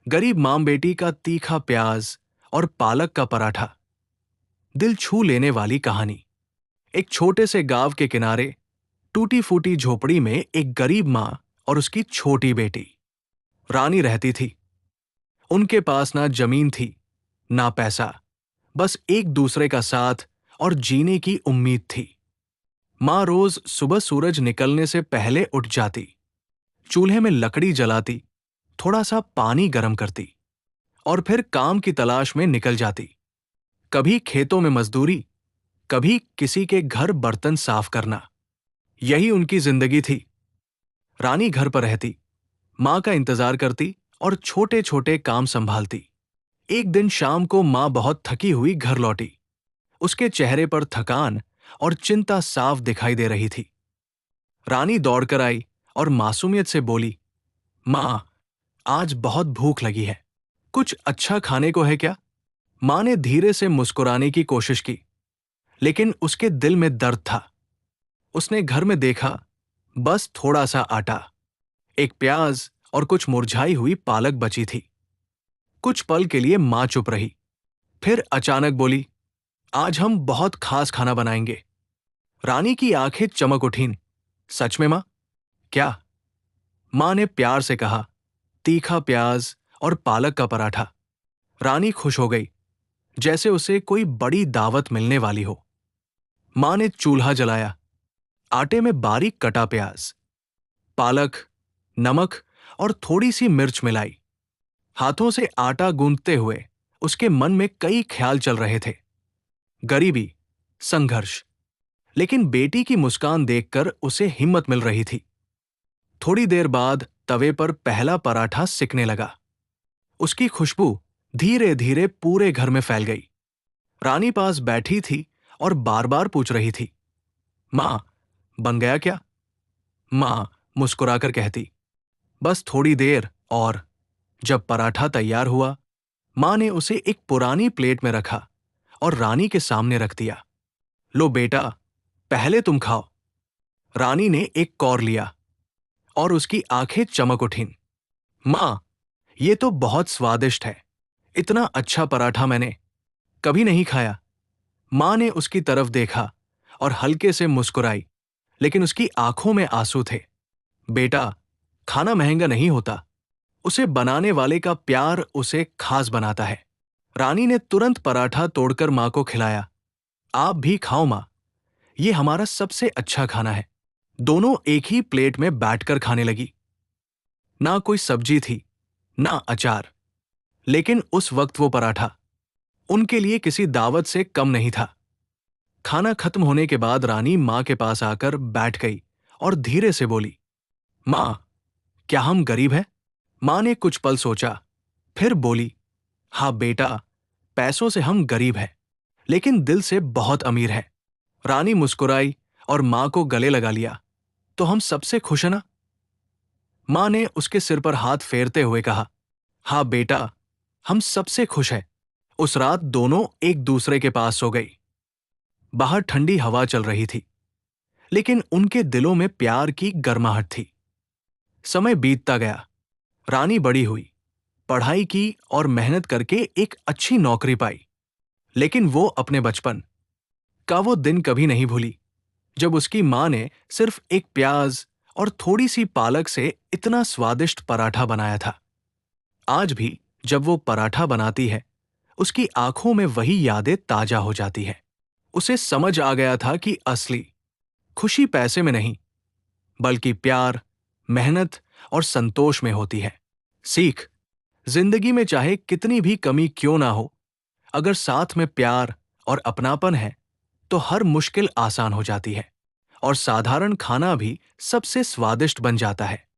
गरीब मां बेटी का तीखा प्याज और पालक का पराठा, दिल छू लेने वाली कहानी। एक छोटे से गांव के किनारे टूटी फूटी झोपड़ी में एक गरीब मां और उसकी छोटी बेटी रानी रहती थी। उनके पास ना जमीन थी, ना पैसा, बस एक दूसरे का साथ और जीने की उम्मीद थी। मां रोज सुबह सूरज निकलने से पहले उठ जाती, चूल्हे में लकड़ी जलाती, थोड़ा सा पानी गर्म करती और फिर काम की तलाश में निकल जाती। कभी खेतों में मजदूरी, कभी किसी के घर बर्तन साफ करना। यही उनकी जिंदगी थी। रानी घर पर रहती, मां का इंतजार करती और छोटे छोटे काम संभालती। एक दिन शाम को मां बहुत थकी हुई घर लौटी। उसके चेहरे पर थकान और चिंता साफ दिखाई दे रही थी। रानी दौड़कर आई और मासूमियत से बोली, मां, आज बहुत भूख लगी है, कुछ अच्छा खाने को है क्या? मां ने धीरे से मुस्कुराने की कोशिश की, लेकिन उसके दिल में दर्द था। उसने घर में देखा, बस थोड़ा सा आटा, एक प्याज और कुछ मुरझाई हुई पालक बची थी। कुछ पल के लिए मां चुप रही, फिर अचानक बोली, आज हम बहुत खास खाना बनाएंगे। रानी की आंखें चमक उठीं। सच में मां? क्या? मां ने प्यार से कहा, तीखा प्याज और पालक का पराठा। रानी खुश हो गई, जैसे उसे कोई बड़ी दावत मिलने वाली हो। मां ने चूल्हा जलाया, आटे में बारीक कटा प्याज, पालक, नमक और थोड़ी सी मिर्च मिलाई। हाथों से आटा गूंथते हुए उसके मन में कई ख्याल चल रहे थे। गरीबी, संघर्ष, लेकिन बेटी की मुस्कान देखकर उसे हिम्मत मिल रही थी। थोड़ी देर बाद तवे पर पहला पराठा सिकने लगा। उसकी खुशबू धीरे धीरे पूरे घर में फैल गई। रानी पास बैठी थी और बार बार पूछ रही थी, मां, बन गया क्या? मां मुस्कुराकर कहती, बस थोड़ी देर और। जब पराठा तैयार हुआ, मां ने उसे एक पुरानी प्लेट में रखा और रानी के सामने रख दिया। लो बेटा, पहले तुम खाओ। रानी ने एक कौर लिया और उसकी आंखें चमक उठीं। मां, ये तो बहुत स्वादिष्ट है। इतना अच्छा पराठा मैंने कभी नहीं खाया। मां ने उसकी तरफ देखा और हल्के से मुस्कुराई, लेकिन उसकी आंखों में आंसू थे। बेटा, खाना महंगा नहीं होता, उसे बनाने वाले का प्यार उसे खास बनाता है। रानी ने तुरंत पराठा तोड़कर मां को खिलाया। आप भी खाओ मां, ये हमारा सबसे अच्छा खाना है। दोनों एक ही प्लेट में बैठकर खाने लगी। ना कोई सब्जी थी, ना अचार, लेकिन उस वक्त वो पराठा उनके लिए किसी दावत से कम नहीं था। खाना खत्म होने के बाद रानी मां के पास आकर बैठ गई और धीरे से बोली, मां, क्या हम गरीब हैं? मां ने कुछ पल सोचा, फिर बोली, हाँ बेटा, पैसों से हम गरीब हैं, लेकिन दिल से बहुत अमीर हैं। रानी मुस्कुराई और मां को गले लगा लिया। तो हम सबसे खुश हैं ना? मां ने उसके सिर पर हाथ फेरते हुए कहा, हाँ बेटा, हम सबसे खुश हैं। उस रात दोनों एक दूसरे के पास सो गई। बाहर ठंडी हवा चल रही थी, लेकिन उनके दिलों में प्यार की गर्माहट थी। समय बीतता गया। रानी बड़ी हुई, पढ़ाई की और मेहनत करके एक अच्छी नौकरी पाई। लेकिन वो अपने बचपन का वो दिन कभी नहीं भूली, जब उसकी मां ने सिर्फ एक प्याज और थोड़ी सी पालक से इतना स्वादिष्ट पराठा बनाया था। आज भी जब वो पराठा बनाती है, उसकी आंखों में वही यादें ताजा हो जाती है। उसे समझ आ गया था कि असली खुशी पैसे में नहीं, बल्कि प्यार, मेहनत और संतोष में होती है। सीख, जिंदगी में चाहे कितनी भी कमी क्यों ना हो, अगर साथ में प्यार और अपनापन है, तो हर मुश्किल आसान हो जाती है और साधारण खाना भी सबसे स्वादिष्ट बन जाता है।